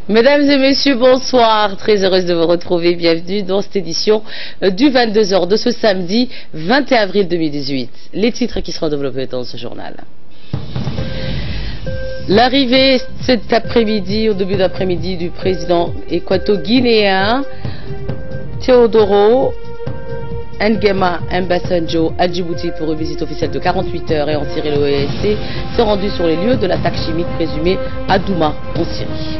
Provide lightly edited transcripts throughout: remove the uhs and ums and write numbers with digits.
Mesdames et messieurs, bonsoir. Très heureuse de vous retrouver. Bienvenue dans cette édition du 22h de ce samedi 21 avril 2018. Les titres qui seront développés dans ce journal. L'arrivée cet après-midi, au début d'après-midi, du président équato-guinéen Teodoro Nguema Mbasanjo à Djibouti pour une visite officielle de 48 heures et en Syrie. L'OSC s'est rendu sur les lieux de l'attaque chimique présumée à Douma en Syrie.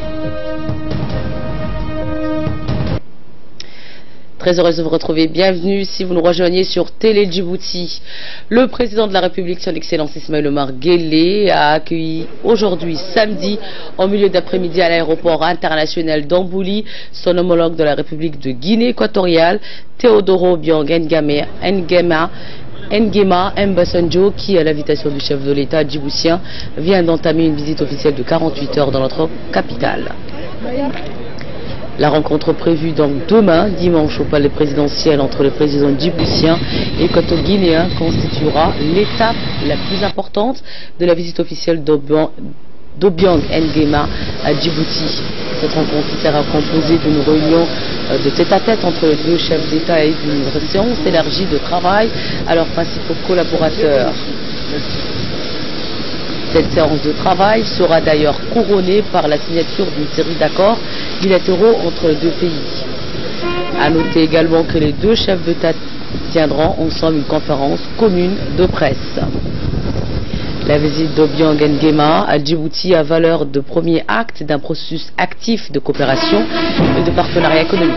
Très heureuse de vous retrouver. Bienvenue si vous nous rejoignez sur Télé Djibouti. Le président de la République, son Excellence Ismaël Omar Guelleh, a accueilli aujourd'hui, samedi, au milieu d'après-midi à l'aéroport international d'Ambouli, son homologue de la République de Guinée équatoriale, Teodoro Obiang Nguema Mbasanjo, qui, à l'invitation du chef de l'État djiboutien, vient d'entamer une visite officielle de 48 heures dans notre capitale. La rencontre prévue donc demain, dimanche, au palais présidentiel entre le président djiboutien et équato-guinéen constituera l'étape la plus importante de la visite officielle d'Obiang Nguema à Djibouti. Cette rencontre sera composée d'une réunion de tête-à-tête entre les deux chefs d'État et d'une séance élargie de travail à leurs principaux collaborateurs. Cette séance de travail sera d'ailleurs couronnée par la signature d'une série d'accords bilatéraux entre les deux pays. A noter également que les deux chefs d'État tiendront ensemble une conférence commune de presse. La visite d'Obiang Nguema à Djibouti a valeur de premier acte d'un processus actif de coopération et de partenariat économique.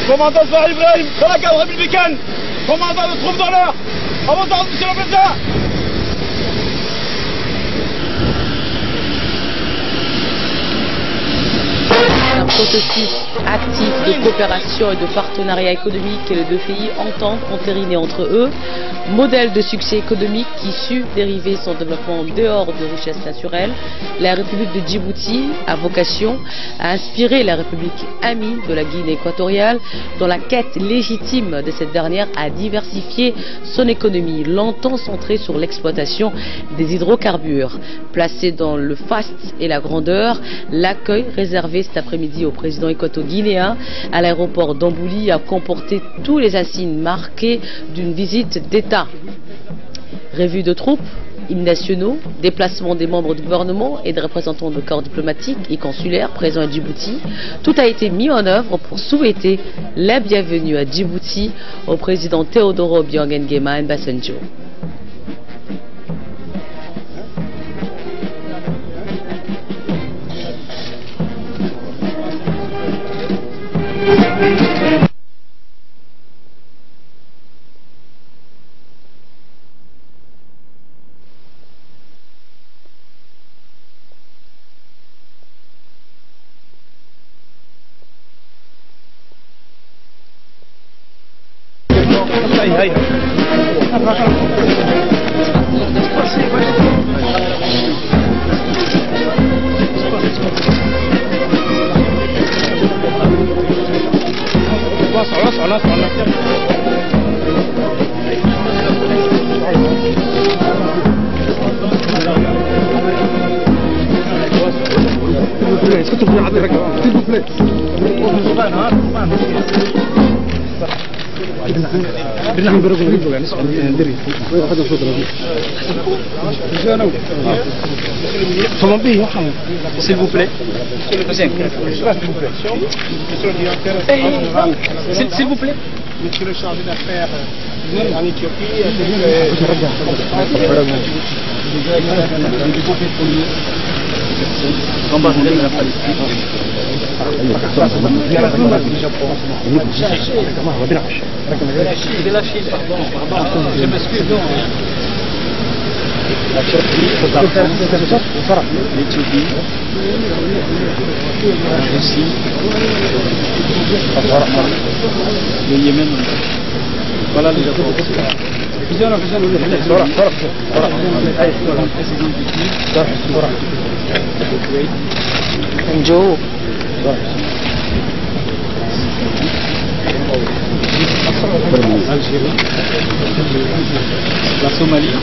Commandant Zahra Ibrahim, dans la garde républicaine. Commandant de troupes d'honneur. Avant monsieur le président. Un processus actif de coopération et de partenariat économique que les deux pays entendent entériner entre eux. Modèle de succès économique qui sut dériver son développement en dehors de richesses naturelles, la République de Djibouti a vocation à inspirer la République amie de la Guinée équatoriale dans la quête légitime de cette dernière à diversifier son économie, longtemps centrée sur l'exploitation des hydrocarbures. Placé dans le faste et la grandeur, l'accueil réservé cet après-midi au président équato-guinéen à l'aéroport d'Ambouli a comporté tous les insignes marqués d'une visite d'État. Revue de troupes, hymnes nationaux, déplacement des membres du gouvernement et des représentants de corps diplomatiques et consulaires présents à Djibouti, tout a été mis en œuvre pour souhaiter la bienvenue à Djibouti au président Teodoro Obiang Nguema Obasanjo. Est-ce que tu peux arrêter, s'il vous plaît? S'il vous plaît. S'il vous plaît. Monsieur le chargé d'affaires en Éthiopie. Ambassadeur de la Palestine. De la Chine, pardon. Je m'excuse. La Turquie, l'Éthiopie, la Russie, le Yémen. Voilà les accords. Joe. Algérie, la Somalie,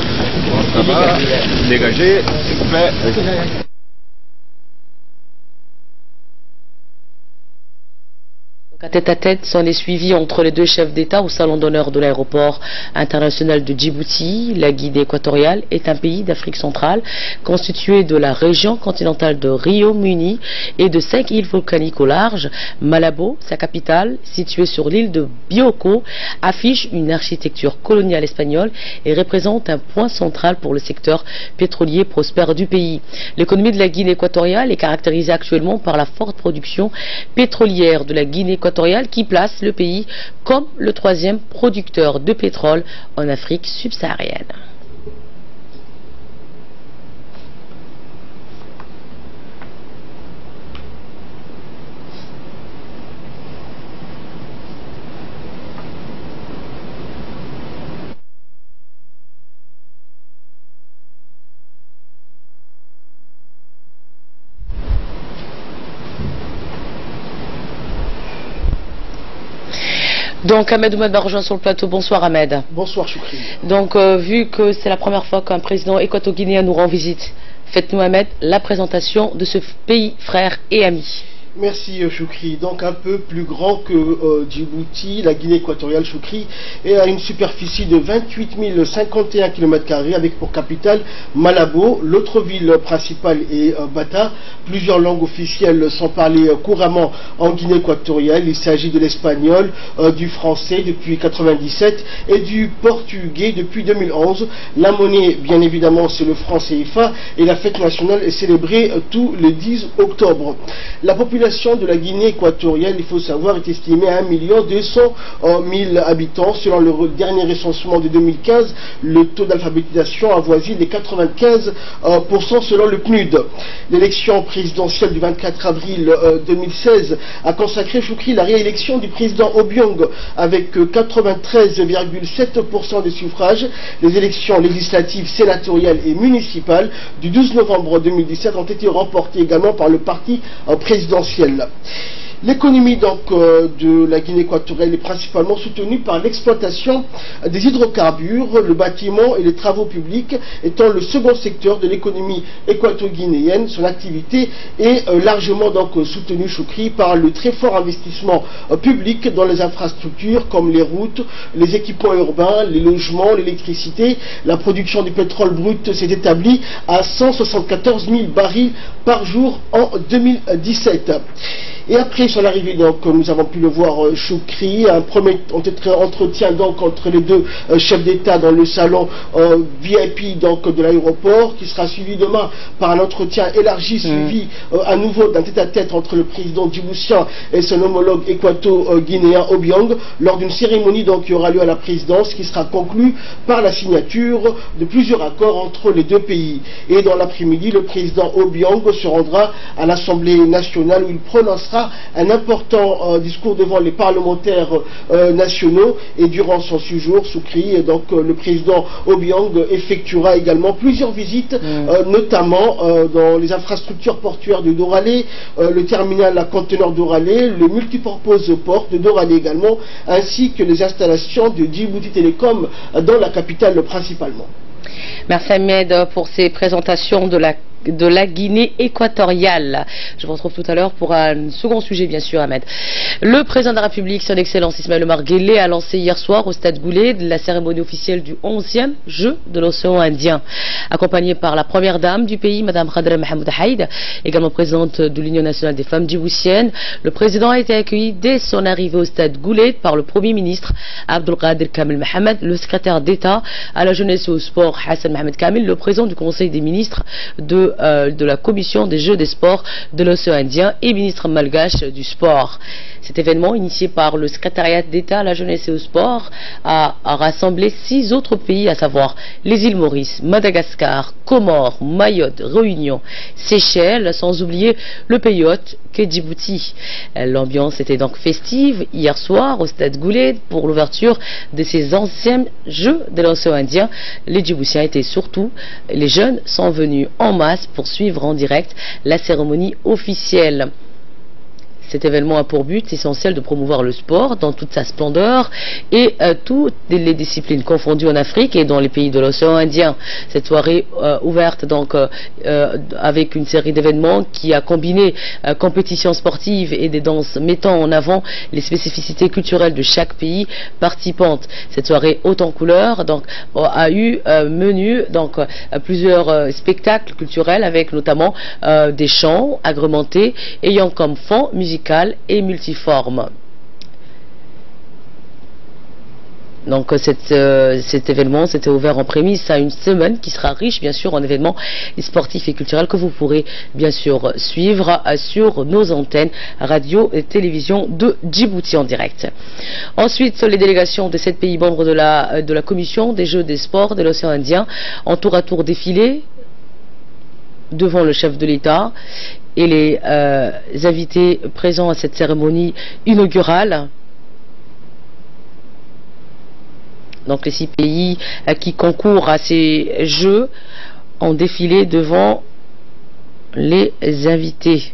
dégagé, s'il vous plaît. Tête à tête s'en est suivi entre les deux chefs d'État au salon d'honneur de l'aéroport international de Djibouti. La Guinée équatoriale est un pays d'Afrique centrale constitué de la région continentale de Rio Muni et de 5 îles volcaniques au large. Malabo, sa capitale, située sur l'île de Bioko, affiche une architecture coloniale espagnole et représente un point central pour le secteur pétrolier prospère du pays. L'économie de la Guinée équatoriale est caractérisée actuellement par la forte production pétrolière de la Guinée équatoriale qui place le pays comme le 3e producteur de pétrole en Afrique subsaharienne. Donc Ahmed Oumad m'a rejoint sur le plateau. Bonsoir Ahmed. Bonsoir Choukri. Donc vu que c'est la première fois qu'un président équato-guinéen nous rend visite, faites-nous Ahmed la présentation de ce pays frère et ami. Merci Choukri. Donc un peu plus grand que Djibouti, la Guinée équatoriale Choukri est à une superficie de 28 051 km² avec pour capitale Malabo. L'autre ville principale est Bata. Plusieurs langues officielles sont parlées couramment en Guinée équatoriale. Il s'agit de l'espagnol, du français depuis 1997 et du portugais depuis 2011. La monnaie, bien évidemment, c'est le franc CFA et la fête nationale est célébrée tous les 10 octobre. La population population de la Guinée équatoriale, il faut savoir, est estimée à 1 200 000 habitants. Selon le dernier recensement de 2015, le taux d'alphabétisation avoisine les 95% selon le PNUD. L'élection présidentielle du 24 avril 2016 a consacré, Choukri, la réélection du président Obiang avec 93,7% des suffrages. Les élections législatives, sénatoriales et municipales du 12 novembre 2017 ont été remportées également par le parti présidentiel. L'économie de la Guinée équatoriale est principalement soutenue par l'exploitation des hydrocarbures, le bâtiment et les travaux publics étant le second secteur de l'économie équato-guinéenne. Son activité est largement soutenue, Choukri, par le très fort investissement public dans les infrastructures comme les routes, les équipements urbains, les logements, l'électricité. La production du pétrole brut s'est établie à 174 000 barils par jour en 2017. Et après son arrivée, nous avons pu le voir, Choukri, un premier entretien entre les deux chefs d'État dans le salon VIP de l'aéroport, qui sera suivi demain par un entretien élargi, suivi à nouveau d'un tête-à-tête entre le président djiboutien et son homologue équato-guinéen Obiang, lors d'une cérémonie qui aura lieu à la présidence, qui sera conclue par la signature de plusieurs accords entre les deux pays. Et dans l'après-midi, le président Obiang se rendra à l'Assemblée nationale où il prononcera un important discours devant les parlementaires nationaux, et durant son séjour, Choukri, le président Obiang effectuera également plusieurs visites, notamment dans les infrastructures portuaires de Doralé, le terminal à conteneurs Doralé, le multipurpose port de Doralé également, ainsi que les installations de Djibouti Télécom dans la capitale principalement. Merci Ahmed pour ces présentations de la Guinée équatoriale. Je vous retrouve tout à l'heure pour un second sujet, bien sûr, Ahmed. Le président de la République, son Excellence Ismaël Omar Guelleh, a lancé hier soir au Stade Goulet la cérémonie officielle du 11e Jeu de l'océan Indien, accompagnée par la première dame du pays, Mme Khadra Mahmoud Haïd, également présidente de l'Union nationale des femmes djiboutiennes. Le président a été accueilli dès son arrivée au Stade Goulet par le Premier ministre Abdelkader Kamel Mohamed, le secrétaire d'État à la jeunesse et au sport Hassan Mohamed Kamel, le président du Conseil des ministres de la commission des Jeux des sports de l'océan Indien et ministre malgache du sport. Cet événement, initié par le secrétariat d'État à la jeunesse et au sport, a rassemblé 6 autres pays, à savoir les îles Maurice, Madagascar, Comores, Mayotte, Réunion, Seychelles, sans oublier le pays hôte qu'est Djibouti. L'ambiance était donc festive hier soir au Stade Goulet pour l'ouverture de ces anciens Jeux de l'océan Indien. Les Djiboutiens étaient surtout, les jeunes sont venus en masse pour suivre en direct la cérémonie officielle. Cet événement a pour but essentiel de promouvoir le sport dans toute sa splendeur et toutes les disciplines confondues en Afrique et dans les pays de l'océan Indien. Cette soirée ouverte avec une série d'événements qui a combiné compétitions sportives et des danses mettant en avant les spécificités culturelles de chaque pays participante. Cette soirée haute en couleurs a eu menu plusieurs spectacles culturels avec notamment des chants agrémentés ayant comme fond musical et multiforme. Donc cet événement s'était ouvert en prémisse à une semaine qui sera riche bien sûr en événements sportifs et culturels que vous pourrez bien sûr suivre sur nos antennes radio et télévision de Djibouti en direct. Ensuite, les délégations de 7 pays membres de la commission des Jeux des sports de l'océan Indien ont tour à tour défilé devant le chef de l'État et les invités présents à cette cérémonie inaugurale. Donc les 6 pays qui concourent à ces Jeux ont défilé devant les invités.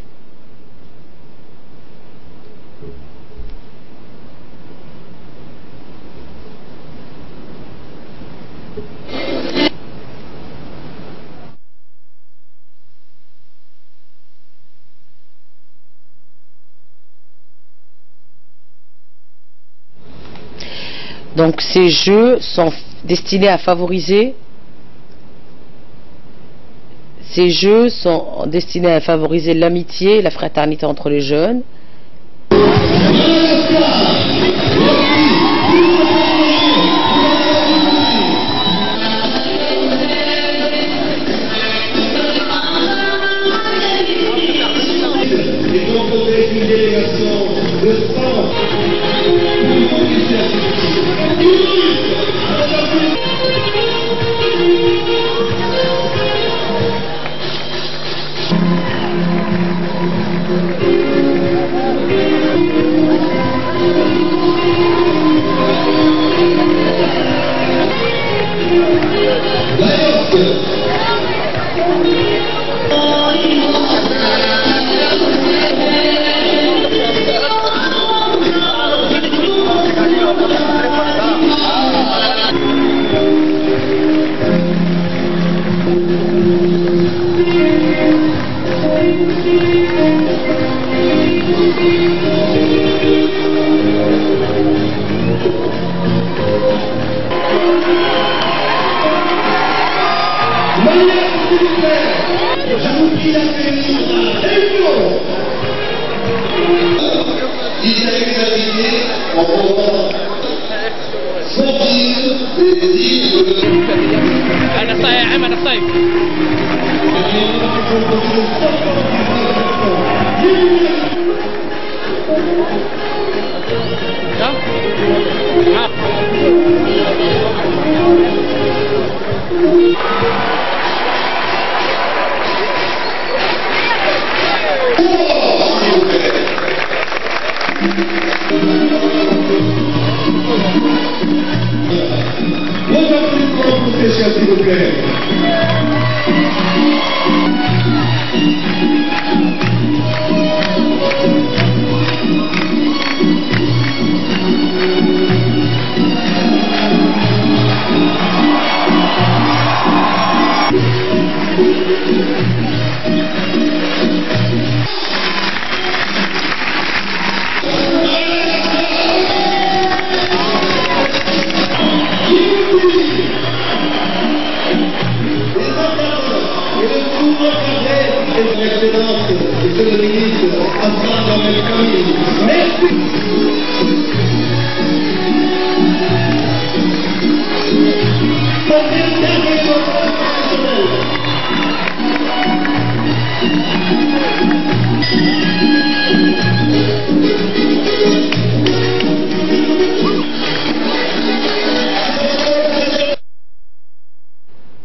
Donc ces jeux sont destinés à favoriser l'amitié et la fraternité entre les jeunes. rencontrer une délégation de 100. S'il vous plaît.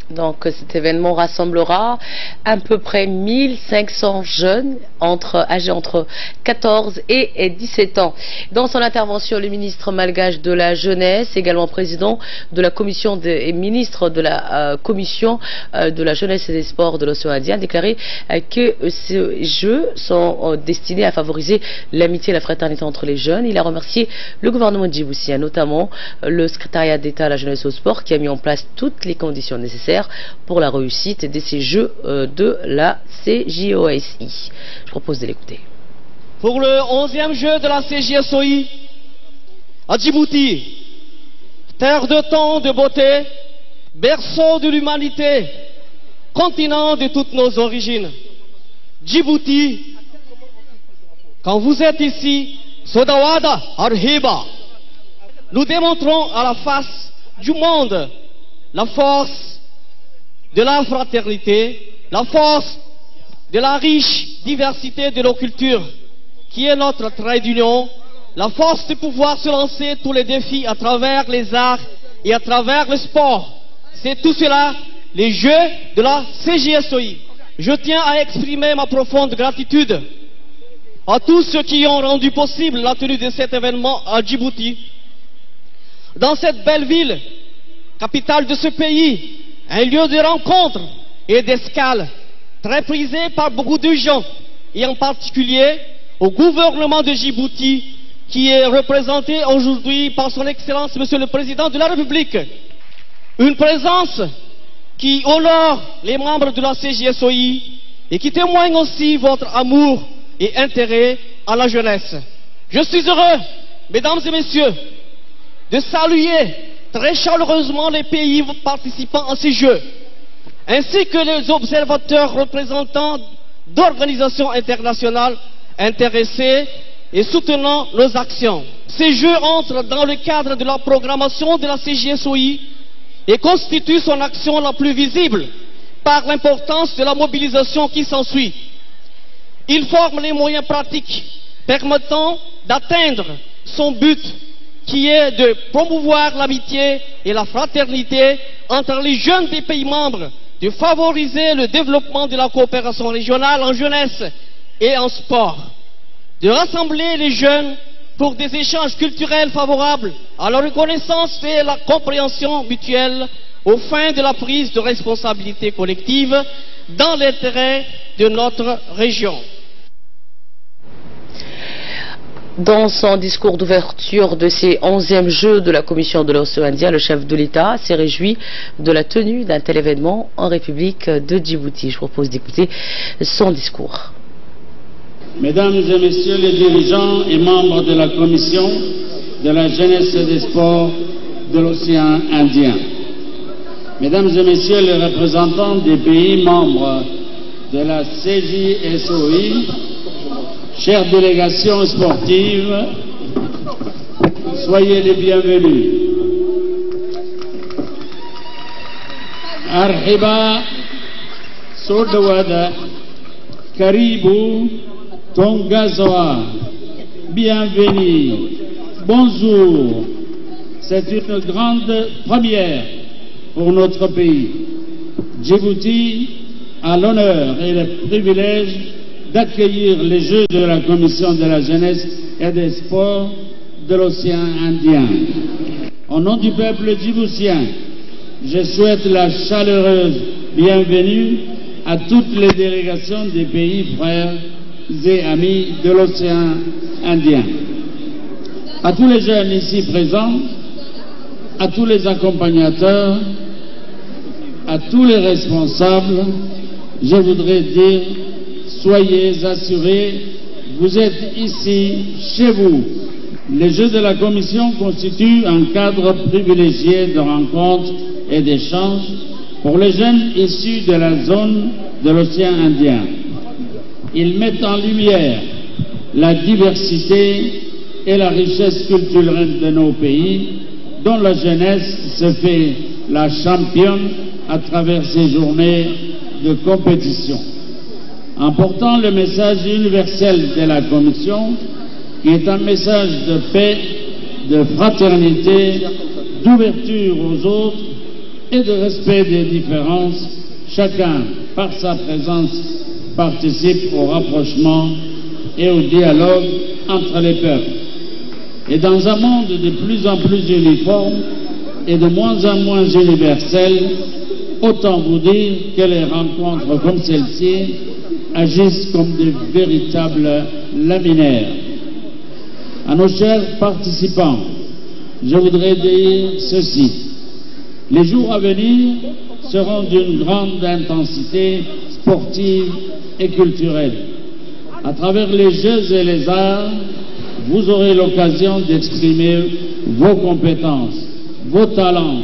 Donc cet événement rassemblera à peu près 1500 jeunes âgés entre 14 et 17 ans. Dans son intervention, le ministre malgache de la jeunesse, également président de la commission et ministre de la commission de la jeunesse et des sports de l'océan Indien, a déclaré que ces jeux sont destinés à favoriser l'amitié et la fraternité entre les jeunes. Il a remercié le gouvernement djiboutien, notamment le secrétariat d'État à la jeunesse et au sport, qui a mis en place toutes les conditions nécessaires pour la réussite de ces Jeux de la CJOSI. Je propose de l'écouter. Pour le 11e jeu de la CJSOI à Djibouti, terre de temps, de beauté, berceau de l'humanité, continent de toutes nos origines. Djibouti, quand vous êtes ici, Sodawada Arhiba, nous démontrons à la face du monde la force de la fraternité, la force de la riche diversité de nos cultures, qui est notre trait d'union, la force de pouvoir se lancer tous les défis à travers les arts et à travers le sport. C'est tout cela, les Jeux de la CJSOI. Je tiens à exprimer ma profonde gratitude à tous ceux qui ont rendu possible la tenue de cet événement à Djibouti. Dans cette belle ville, capitale de ce pays, un lieu de rencontre et d'escale très prisé par beaucoup de gens, et en particulier au gouvernement de Djibouti, qui est représenté aujourd'hui par son Excellence Monsieur le Président de la République. Une présence qui honore les membres de la CJSOI et qui témoigne aussi votre amour et intérêt à la jeunesse. Je suis heureux, mesdames et messieurs, de saluer très chaleureusement les pays participants à ces Jeux, ainsi que les observateurs représentants d'organisations internationales intéressées et soutenant nos actions. Ces Jeux entrent dans le cadre de la programmation de la CJSOI et constituent son action la plus visible par l'importance de la mobilisation qui s'ensuit. il forme les moyens pratiques permettant d'atteindre son but qui est de promouvoir l'amitié et la fraternité entre les jeunes des pays membres, de favoriser le développement de la coopération régionale en jeunesse et en sport, de rassembler les jeunes pour des échanges culturels favorables à la reconnaissance et la compréhension mutuelle aux fins de la prise de responsabilité collective dans l'intérêt de notre région. Dans son discours d'ouverture de ces 11e Jeux de la Commission de l'océan Indien, le chef de l'État s'est réjoui de la tenue d'un tel événement en République de Djibouti. Je propose d'écouter son discours. Mesdames et Messieurs les dirigeants et membres de la Commission de la jeunesse et des sports de l'océan Indien, Mesdames et Messieurs les représentants des pays membres de la CJSOI, chères délégations sportives, soyez les bienvenus. Arhiba, Sodawada, Karibu, Tongazoa, bienvenue, bonjour. C'est une grande première pour notre pays. Djibouti a l'honneur et le privilège d'accueillir les Jeux de la Commission de la jeunesse et des sports de l'océan Indien. Au nom du peuple djiboutien, je souhaite la chaleureuse bienvenue à toutes les délégations des pays frères et amis de l'océan Indien. À tous les jeunes ici présents, à tous les accompagnateurs, à tous les responsables, je voudrais dire: soyez assurés, vous êtes ici, chez vous. Les Jeux de la Commission constituent un cadre privilégié de rencontres et d'échanges pour les jeunes issus de la zone de l'océan Indien. Ils mettent en lumière la diversité et la richesse culturelle de nos pays, dont la jeunesse se fait la championne à travers ces journées de compétition. En portant le message universel de la Commission, qui est un message de paix, de fraternité, d'ouverture aux autres et de respect des différences, chacun, par sa présence, participe au rapprochement et au dialogue entre les peuples. Et dans un monde de plus en plus uniforme et de moins en moins universel, autant vous dire que les rencontres comme celle-ci agissent comme de véritables laminaires. À nos chers participants, je voudrais dire ceci. Les jours à venir seront d'une grande intensité sportive et culturelle. À travers les jeux et les arts, vous aurez l'occasion d'exprimer vos compétences, vos talents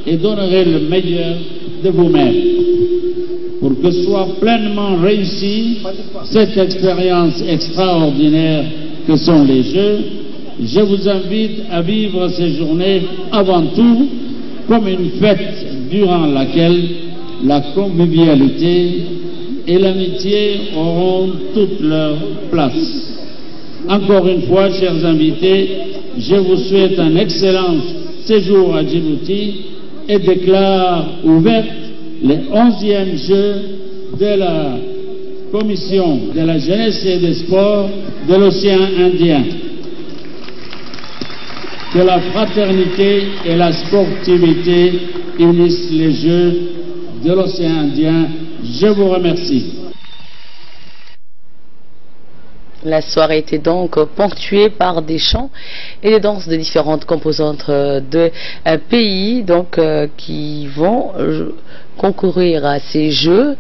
et donnerez le meilleur de vous-même. Pour que soit pleinement réussie cette expérience extraordinaire que sont les Jeux, je vous invite à vivre ces journées avant tout comme une fête durant laquelle la convivialité et l'amitié auront toute leur place. Encore une fois, chers invités, je vous souhaite un excellent séjour à Djibouti et déclare ouvertes les 11e Jeux de la Commission de la jeunesse et des sports de l'océan Indien. Que la fraternité et la sportivité unissent les Jeux de l'océan Indien. Je vous remercie. La soirée était donc ponctuée par des chants et des danses de différentes composantes de pays donc, qui vont concourir à ces Jeux.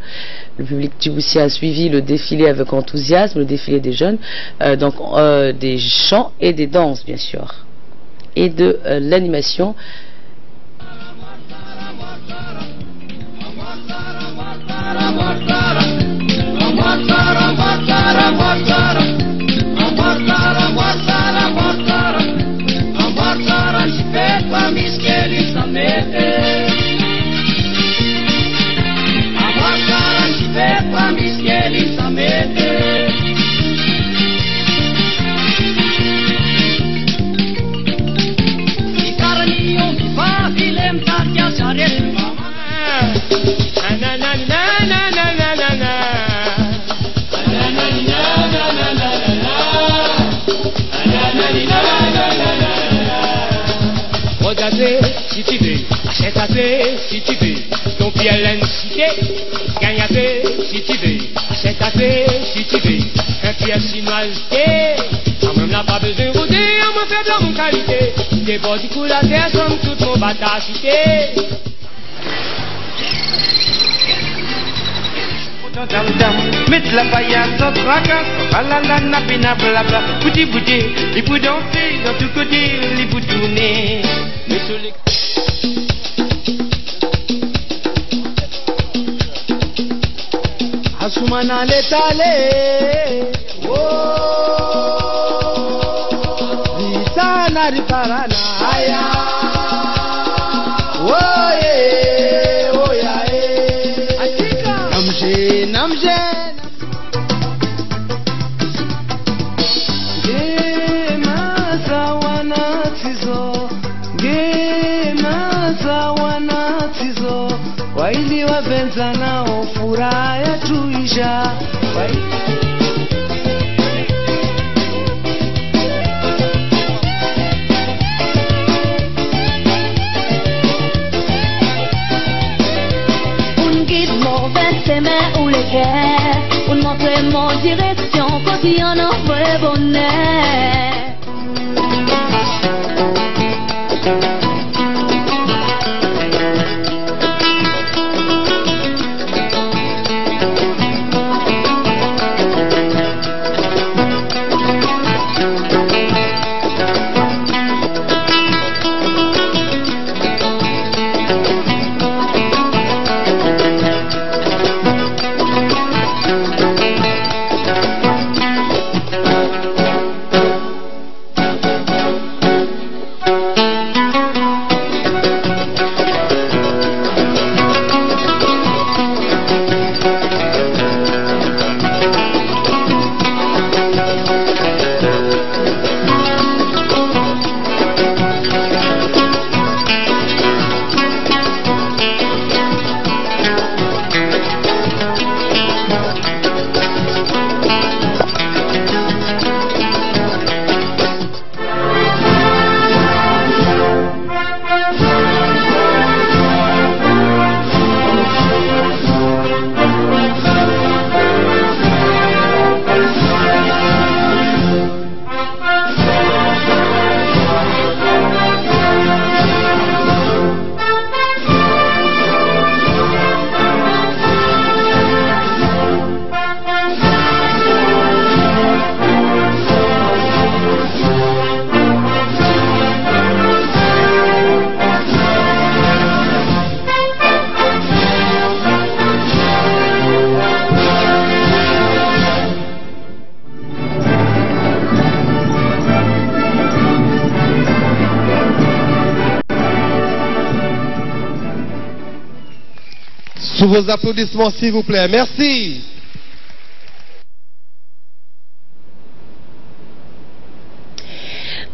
Le public djiboutien a suivi le défilé avec enthousiasme, le défilé des jeunes, donc des chants et des danses bien sûr, et de l'animation. qualité. Gagne si tu veux, c'est assez si tu veux. Un pièce chinoisité. On même n'a pas besoin de rouler, on me fait de mon qualité. Des bords du coup la terre comme tout mon batacité. Mettre la paillade sans tracas, balala napina blabla, bouti bouti, il peut danser dans tout côté, il peut tourner. Asumana letale, oh, Vitana riparana, aya, oh yeah, oh yeah, Atika, namje. Waili wapenza nao furaha ya tuisha. Un guide vers ses mains ou les cœurs, un montre-moi direction quand il y en a vrai bonheur. Sous vos applaudissements, s'il vous plaît. Merci.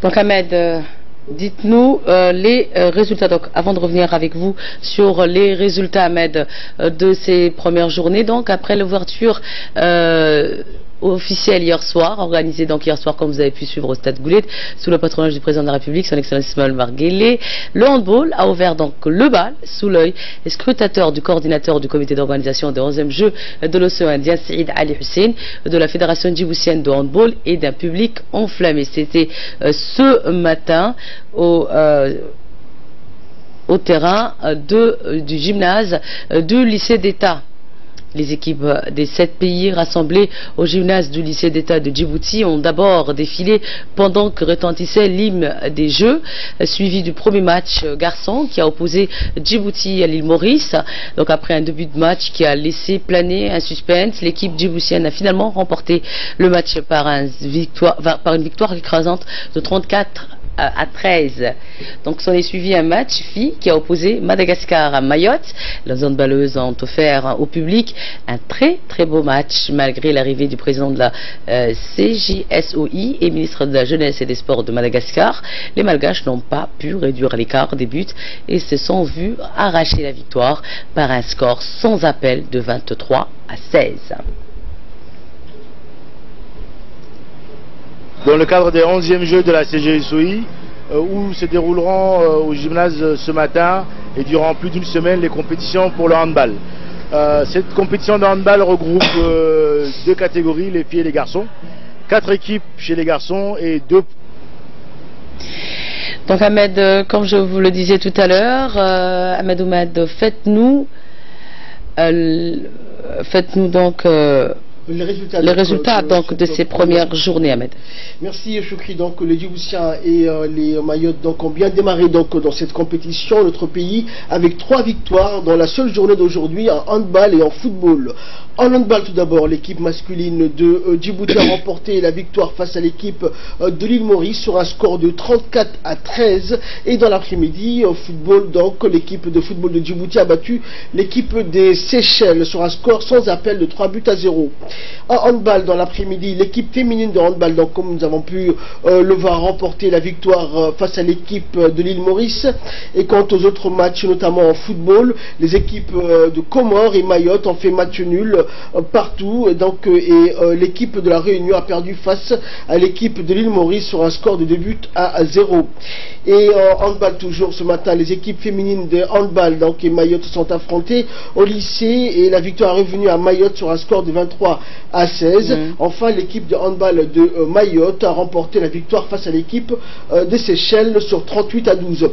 Donc Ahmed, dites-nous les résultats. Donc avant de revenir avec vous sur les résultats, Ahmed, de ces premières journées, donc après l'ouverture officielle hier soir, organisée donc hier soir, comme vous avez pu suivre au Stade Goulet, sous le patronage du président de la République, son Excellence Ismaël Omar Guelleh. Le handball a ouvert donc le bal sous l'œil scrutateur du coordinateur du comité d'organisation des 11e Jeux de l'océan Indien, Saïd Ali Hussein, de la Fédération djiboutienne de handball et d'un public enflammé. C'était ce matin au terrain du gymnase du lycée d'État. Les équipes des 7 pays rassemblés au gymnase du lycée d'État de Djibouti ont d'abord défilé pendant que retentissait l'hymne des Jeux, suivi du premier match garçon qui a opposé Djibouti à l'île Maurice. Donc après un début de match qui a laissé planer un suspense, l'équipe djiboutienne a finalement remporté le match par une victoire écrasante de 34 à 13. Donc s'en est suivi un match filles qui a opposé Madagascar à Mayotte. Les handballeuses ont offert au public un très très beau match malgré l'arrivée du président de la CJSOI et ministre de la Jeunesse et des Sports de Madagascar. Les Malgaches n'ont pas pu réduire l'écart des buts et se sont vus arracher la victoire par un score sans appel de 23 à 16. Dans le cadre des 11e Jeux de la CJSOI, où se dérouleront au gymnase ce matin et durant plus d'une semaine les compétitions pour le handball. Cette compétition de handball regroupe 2 catégories, les filles et les garçons. 4 équipes chez les garçons et 2. Donc Ahmed, comme je vous le disais tout à l'heure, Ahmed Oumad, faites-nous donc les résultats donc, de ces premières journées, Ahmed. Merci Choukri. Donc les Djiboutiens et les Mayotte donc, ont bien démarré donc, dans cette compétition, notre pays, avec 3 victoires dans la seule journée d'aujourd'hui en handball et en football. En handball tout d'abord, l'équipe masculine de Djibouti a remporté la victoire face à l'équipe de l'île Maurice sur un score de 34-13. Et dans l'après-midi, au football, donc l'équipe de football de Djibouti a battu l'équipe des Seychelles sur un score sans appel de 3-0. En handball, dans l'après-midi, l'équipe féminine de handball, donc comme nous avons pu le voir, remporter la victoire face à l'équipe de l'île Maurice. Et quant aux autres matchs, notamment en football, les équipes de Comores et Mayotte ont fait match nul partout. Donc, l'équipe de la Réunion a perdu face à l'équipe de l'île Maurice sur un score de 2-0. Et en handball toujours ce matin, les équipes féminines de handball donc, et Mayotte se sont affrontées au lycée et la victoire est revenue à Mayotte sur un score de 23-16. Enfin, l'équipe de handball de Mayotte a remporté la victoire face à l'équipe des Seychelles sur 38-12.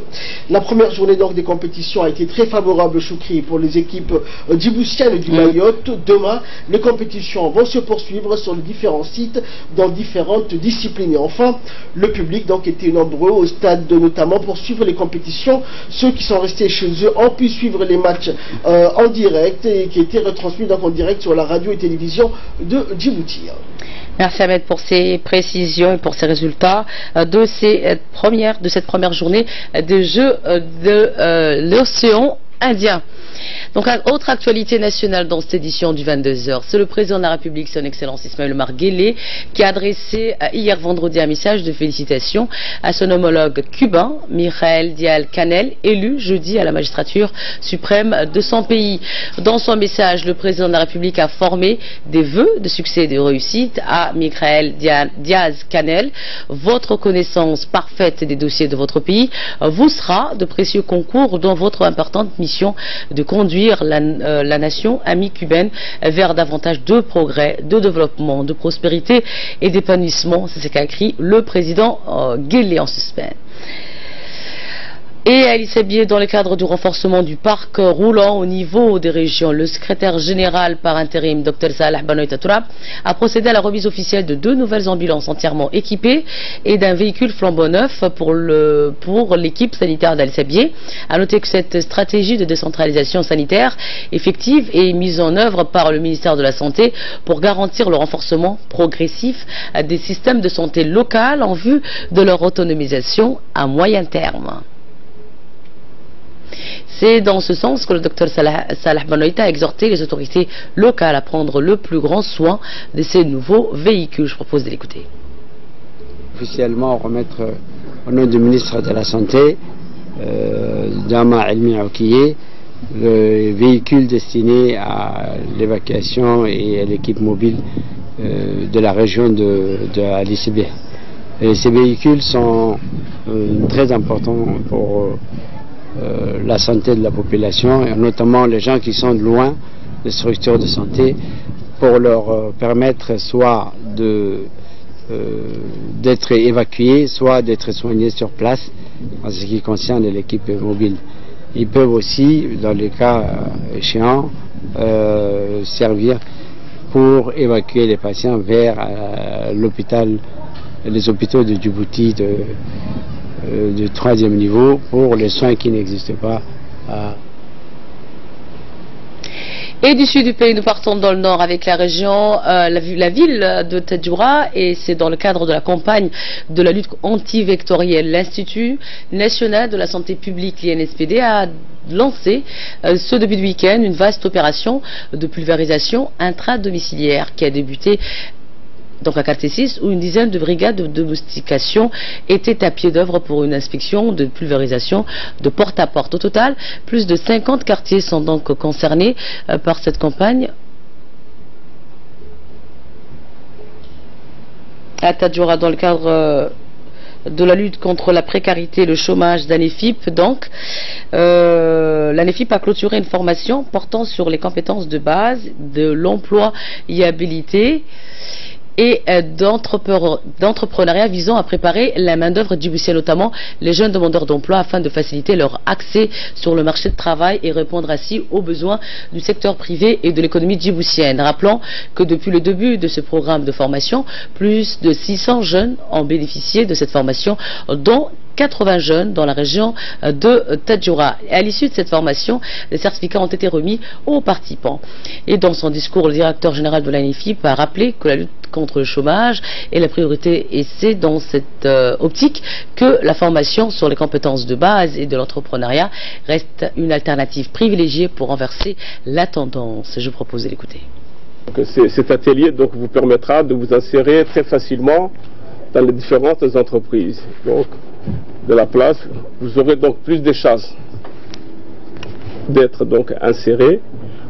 La première journée donc des compétitions a été très favorable, Choukri, pour les équipes djiboutiennes du Mayotte. Demain, les compétitions vont se poursuivre sur les différents sites dans différentes disciplines. Et enfin, le public donc était nombreux au stade notamment pour suivre les compétitions. Ceux qui sont restés chez eux ont pu suivre les matchs en direct et qui étaient retransmis donc en direct sur la radio et télévision de Djibouti. Merci Ahmed pour ces précisions et pour ces résultats de cette première journée des Jeux de l'océan Indien. Donc, autre actualité nationale dans cette édition du 22h, c'est le président de la République, son Excellence Ismaël Omar Guelleh, qui a adressé hier vendredi un message de félicitations à son homologue cubain, Michael Díaz-Canel, élu jeudi à la magistrature suprême de son pays. Dans son message, le président de la République a formé des vœux de succès et de réussite à Michael Díaz-Canel. Votre connaissance parfaite des dossiers de votre pays vous sera de précieux concours dans votre importante mission de conduire la nation amie cubaine vers davantage de progrès, de développement, de prospérité et d'épanouissement. C'est ce qu'a écrit le président Guelleh en suspens. Et à Elissabie, dans le cadre du renforcement du parc roulant au niveau des régions, le secrétaire général par intérim, Dr Salah Banoïta Tourab, a procédé à la remise officielle de 2 nouvelles ambulances entièrement équipées et d'un véhicule flambant neuf pour l'équipe sanitaire d'Elissabie. A noter que cette stratégie de décentralisation sanitaire effective est mise en œuvre par le ministère de la Santé pour garantir le renforcement progressif des systèmes de santé locaux en vue de leur autonomisation à moyen terme. C'est dans ce sens que le Dr Salah Banoïta a exhorté les autorités locales à prendre le plus grand soin de ces nouveaux véhicules. Je propose de l'écouter. Officiellement remettre au nom du ministre de la Santé, Dama Elmi Aoukiye, le véhicule destiné à l'évacuation et à l'équipe mobile de la région de Elissabie. Ces véhicules sont très importants pour la santé de la population, et notamment les gens qui sont de loin des structures de santé, pour leur permettre soit d'être évacués, soit d'être soignés sur place en ce qui concerne l'équipe mobile. Ils peuvent aussi, dans les cas échéants, servir pour évacuer les patients vers les hôpitaux de Djibouti de 3e niveau pour les soins qui n'existent pas. Et du sud du pays, nous partons dans le nord avec la région, la ville de Tadjoura, et c'est dans le cadre de la campagne de la lutte anti-vectorielle. L'Institut national de la santé publique, l'INSPD, a lancé ce début de week-end une vaste opération de pulvérisation intradomiciliaire qui a débuté donc à quartier 6, où une dizaine de brigades de domestication étaient à pied d'œuvre pour une inspection de pulvérisation de porte à porte. Au total, plus de 50 quartiers sont donc concernés par cette campagne. À Tadjoura, dans le cadre de la lutte contre la précarité et le chômage d'ANEFIP, donc, l'ANEFIP a clôturé une formation portant sur les compétences de base de l'employabilité et d'entrepreneuriat visant à préparer la main-d'œuvre djiboutienne, notamment les jeunes demandeurs d'emploi, afin de faciliter leur accès sur le marché de travail et répondre ainsi aux besoins du secteur privé et de l'économie djiboutienne. Rappelons que depuis le début de ce programme de formation, plus de 600 jeunes ont bénéficié de cette formation, dont 80 jeunes dans la région de Tadjoura. Et à l'issue de cette formation, les certificats ont été remis aux participants. Et dans son discours, le directeur général de l'ANEFIP a rappelé que la lutte contre le chômage est la priorité, et c'est dans cette optique que la formation sur les compétences de base et de l'entrepreneuriat reste une alternative privilégiée pour renverser la tendance. Je vous propose de l'écouter. Cet atelier donc vous permettra de vous insérer très facilement dans les différentes entreprises. Donc, de la place, vous aurez donc plus de chances d'être donc inséré.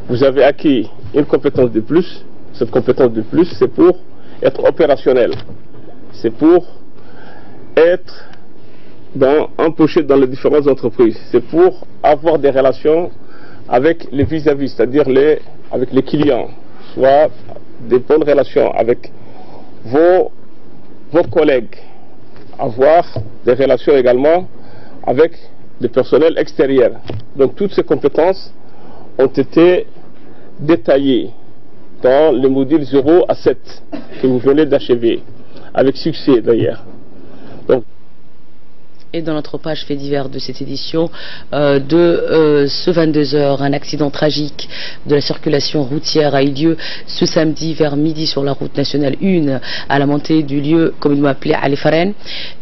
Vous avez acquis une compétence de plus. Cette compétence de plus, c'est pour être opérationnel. C'est pour être empoché dans les différentes entreprises. C'est pour avoir des relations avec les vis-à-vis, c'est-à-dire avec les clients, soit des bonnes relations avec vos collègues, avoir des relations également avec le personnel extérieur. Donc toutes ces compétences ont été détaillées dans le module 0 à 7 que vous venez d'achever, avec succès d'ailleurs. Et dans notre page fait divers de cette édition ce 22h, un accident tragique de la circulation routière a eu lieu ce samedi vers midi sur la route nationale 1 à la montée du lieu communément appelé Alifaren.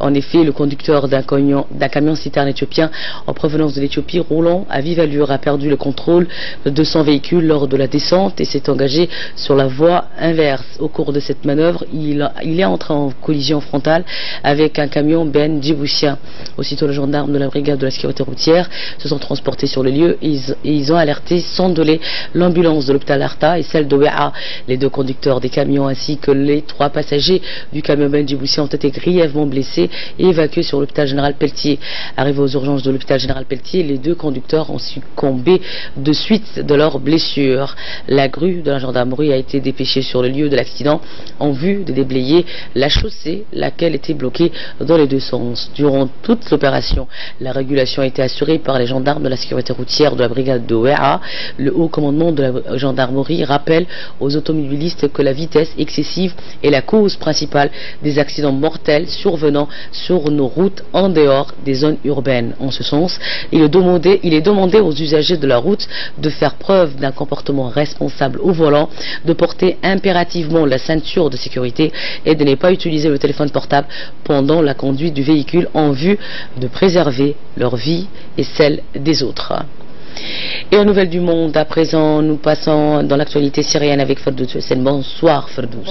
En effet, le conducteur d'un camion citerne éthiopien en provenance de l'Éthiopie roulant à vive allure a perdu le contrôle de son véhicule lors de la descente et s'est engagé sur la voie inverse. Au cours de cette manœuvre, il est entré en collision frontale avec un camion Ben djiboutien. Aussitôt, les gendarmes de la brigade de la sécurité routière se sont transportés sur le lieu et ils ont alerté sans délai l'ambulance de l'hôpital Arta et celle de Wea. Les deux conducteurs des camions ainsi que les 3 passagers du camion Ben djiboutien ont été grièvement blessés et évacués sur l'hôpital général Pelletier. Arrivés aux urgences de l'hôpital général Pelletier, les 2 conducteurs ont succombé de suite de leurs blessures. La grue de la gendarmerie a été dépêchée sur le lieu de l'accident en vue de déblayer la chaussée, laquelle était bloquée dans les 2 sens. Durant toute l'opération, la régulation a été assurée par les gendarmes de la sécurité routière de la brigade de Wea. Le haut commandement de la gendarmerie rappelle aux automobilistes que la vitesse excessive est la cause principale des accidents mortels survenant sur nos routes en dehors des zones urbaines. En ce sens, il est demandé aux usagers de la route de faire preuve d'un comportement responsable au volant, de porter impérativement la ceinture de sécurité et de ne pas utiliser le téléphone portable pendant la conduite du véhicule en vue de préserver leur vie et celle des autres. Et en nouvelles du monde, à présent, nous passons dans l'actualité syrienne avec Ferdous Hussein. Bonsoir Ferdous.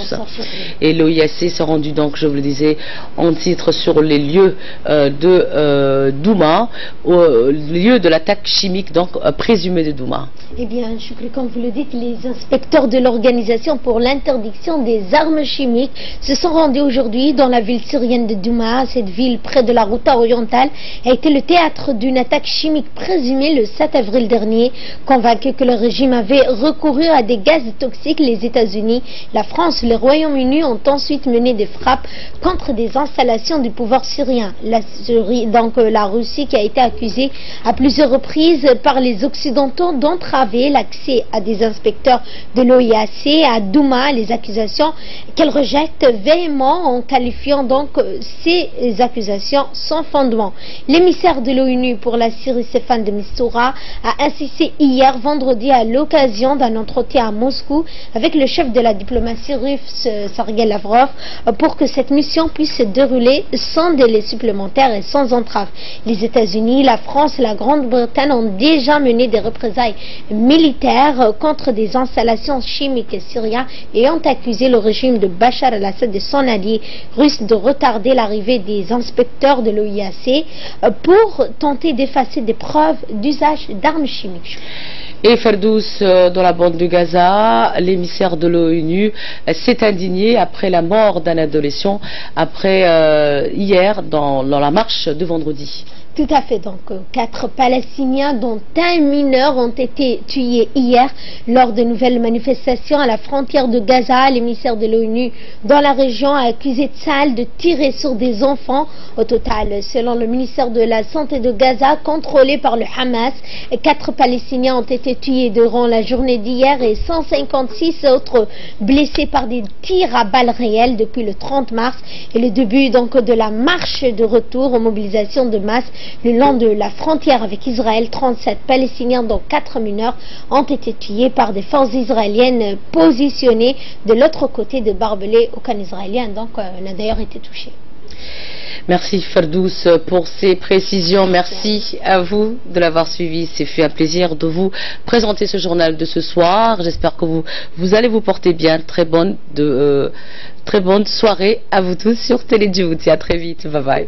Et l'OIAC s'est rendu donc, je vous le disais, en titre sur les lieux de Douma, lieu de l'attaque chimique donc présumée de Douma. Eh bien, comme vous le dites, les inspecteurs de l'Organisation pour l'interdiction des armes chimiques se sont rendus aujourd'hui dans la ville syrienne de Douma. Cette ville, près de la route orientale, a été le théâtre d'une attaque chimique présumée le 7 avril dernier. Convaincus que le régime avait recouru à des gaz toxiques, les États-Unis, la France et le Royaume-Uni ont ensuite mené des frappes contre des installations du pouvoir syrien. La Russie qui a été accusée à plusieurs reprises par les Occidentaux d'entraver l'accès à des inspecteurs de l'OIAC à Douma, les accusations qu'elle rejette véhément en qualifiant donc ces accusations sans fondement. L'émissaire de l'ONU pour la Syrie, Stéphane de Mistura, a insisté hier vendredi à l'occasion d'un entretien à Moscou avec le chef de la diplomatie russe, Sergei Lavrov, pour que cette mission puisse se dérouler sans délai supplémentaire et sans entrave. Les États-Unis, la France et la Grande-Bretagne ont déjà mené des représailles militaires contre des installations chimiques syriennes et ont accusé le régime de Bachar el-Assad et son allié russe de retarder l'arrivée des inspecteurs de l'OIAC pour tenter d'effacer des preuves d'usage d'armes chimiques. Et Ferdous, dans la bande de Gaza, l'émissaire de l'ONU s'est indigné après la mort d'un adolescent, après hier dans la marche de vendredi. Tout à fait. Donc, 4 Palestiniens, dont un mineur, ont été tués hier lors de nouvelles manifestations à la frontière de Gaza. L'émissaire de l'ONU dans la région a accusé Tsahal de tirer sur des enfants. Au total, selon le ministère de la Santé de Gaza, contrôlé par le Hamas, 4 Palestiniens ont été tués durant la journée d'hier et 156 autres blessés par des tirs à balles réelles depuis le 30 mars et le début donc de la marche de retour aux mobilisations de masse le long de la frontière avec Israël. 37 Palestiniens, dont 4 mineurs, ont été tués par des forces israéliennes positionnées de l'autre côté de Barbelé, au camp israélien. Donc, on a d'ailleurs été touché. Merci Ferdous pour ces précisions. Merci à vous de l'avoir suivi. C'est fait un plaisir de vous présenter ce journal de ce soir. J'espère que vous allez vous porter bien. Très bonne soirée à vous tous sur Télé Djibouti. À très vite. Bye bye.